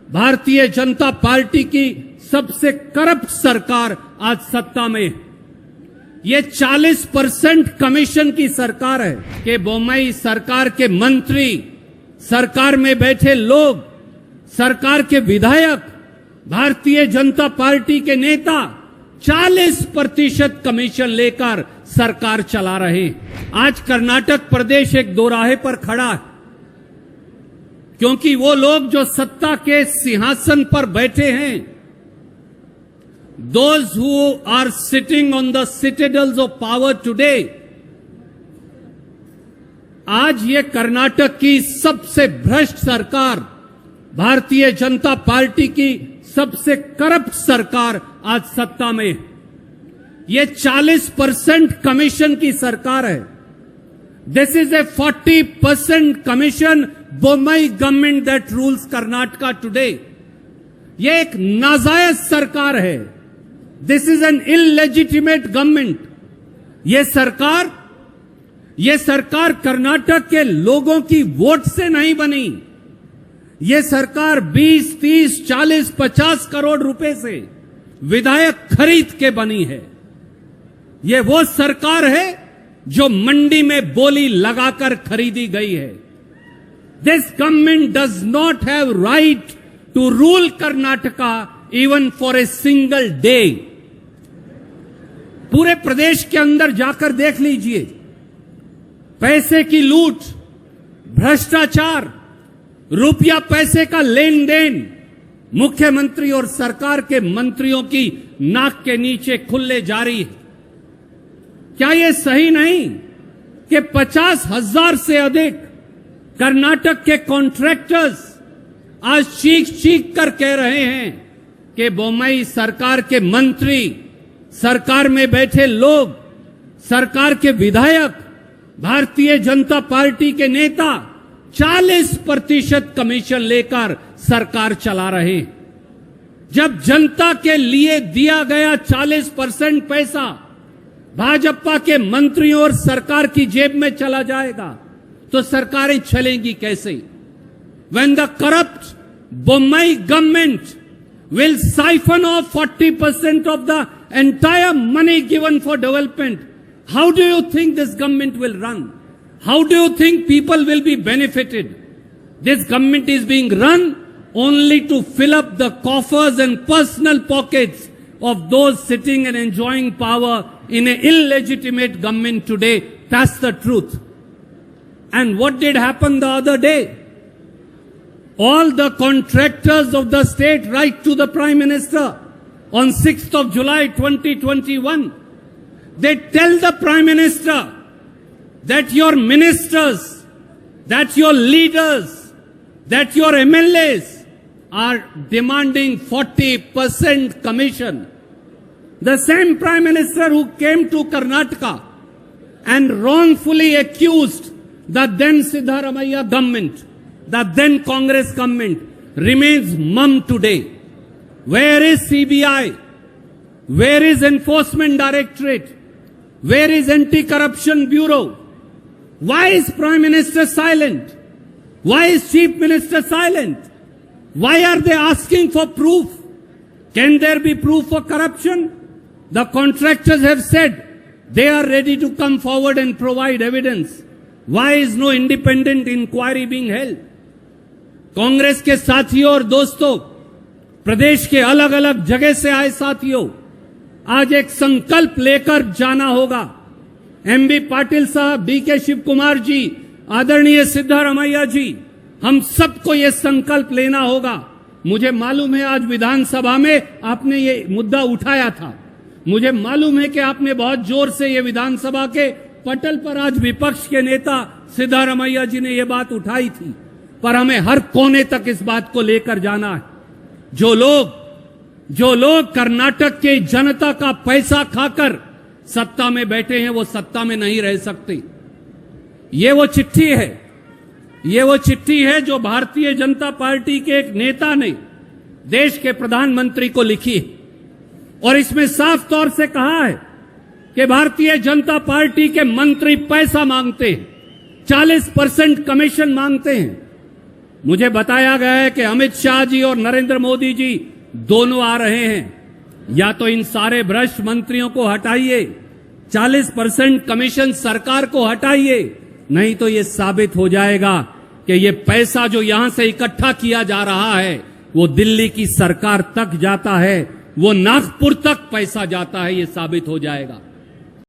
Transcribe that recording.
Bharatiya Janata party की सबसे corrupt सरकार आज सत्ता में है। ये 40% कमीशन की सरकार है कि बोम्मई सरकार के मंत्री, सरकार में बैठे लोग, सरकार के विधायक, भारतीय जनता पार्टी के नेता 40% कमीशन लेकर सरकार चला रहे हैं। आज कर्नाटक प्रदेश एक दोराहे पर खड़ा है, क्योंकि वो लोग जो सत्ता के सिंहासन पर बैठे हैं, those who are sitting on the citadels of power today, आज ये कर्नाटक की सबसे भ्रष्ट सरकार, भारतीय जनता पार्टी की सबसे करप्ट सरकार आज सत्ता में है। ये 40% कमीशन की सरकार है। This is a 40% commission Bommai government that rules Karnataka today. ये एक नाजायज सरकार है। This is an illegitimate government. ये सरकार कर्नाटक के लोगों की वोट से नहीं बनी। ये सरकार 20, 30, 40, 50 करोड़ रुपए से विधायक खरीद के बनी है। ये वो सरकार है जो मंडी में बोली लगाकर खरीदी गई है। This government does not have right to rule Karnataka even for a single day. पूरे प्रदेश के अंदर जाकर देख लीजिए, पैसे की लूट, भ्रष्टाचार, रुपया पैसे का लेन देन मुख्यमंत्री और सरकार के मंत्रियों की नाक के नीचे खुले जारी है। क्या यह सही नहीं कि 50,000 से अधिक कर्नाटक के कॉन्ट्रैक्टर्स आज चीख कर कह रहे हैं कि बोम्मई सरकार के मंत्री, सरकार में बैठे लोग, सरकार के विधायक, भारतीय जनता पार्टी के नेता 40% कमीशन लेकर सरकार चला रहे हैं। जब जनता के लिए दिया गया 40% पैसा भाजपा के मंत्रियों और सरकार की जेब में चला जाएगा तो सरकारें चलेंगी कैसे? When the corrupt Bommai government will siphon off 40% of the entire money given for development, how do you think this government will run? How do you think people will be benefited? This government is being run only to fill up the coffers and personal pockets of those sitting and enjoying power in an illegitimate government today. That's the truth. And what did happen the other day? All the contractors of the state write to the Prime Minister on 6th of July 2021. They tell the Prime Minister that your ministers, that your leaders, that your MLAs are demanding 40% commission. The same Prime Minister who came to Karnataka and wrongfully accused the then Siddharamaiah government, the then Congress government, remains mum today. Where is CBI? Where is Enforcement Directorate? Where is Anti-Corruption Bureau? Why is Prime Minister silent? Why is Chief Minister silent? Why are they asking for proof? Can there be proof for corruption? The contractors have said they are ready to come forward and provide evidence. Why is no independent inquiry being held? Congress के साथियों और दोस्तों, प्रदेश के अलग अलग जगह से आए साथियों, आज एक संकल्प लेकर जाना होगा। एमबी पाटिल साहब, डीके शिव कुमार जी, आदरणीय सिद्धारमैया जी, हम सबको ये संकल्प लेना होगा। मुझे मालूम है आज विधानसभा में आपने ये मुद्दा उठाया था। मुझे मालूम है कि आपने बहुत जोर से ये विधानसभा के पटल पर आज विपक्ष के नेता सिद्धारमैया जी ने ये बात उठाई थी, पर हमें हर कोने तक इस बात को लेकर जाना है। जो लोग कर्नाटक के जनता का पैसा खाकर सत्ता में बैठे हैं, वो सत्ता में नहीं रह सकते। ये वो चिट्ठी है जो भारतीय जनता पार्टी के एक नेता ने देश के प्रधानमंत्री को लिखी है और इसमें साफ तौर से कहा है कि भारतीय जनता पार्टी के मंत्री पैसा मांगते हैं, 40% कमीशन मांगते हैं। मुझे बताया गया है कि अमित शाह जी और नरेंद्र मोदी जी दोनों आ रहे हैं। या तो इन सारे भ्रष्ट मंत्रियों को हटाइए, 40% कमीशन सरकार को हटाइए, नहीं तो ये साबित हो जाएगा कि ये पैसा जो यहां से इकट्ठा किया जा रहा है वो दिल्ली की सरकार तक जाता है, वो नागपुर तक पैसा जाता है, ये साबित हो जाएगा।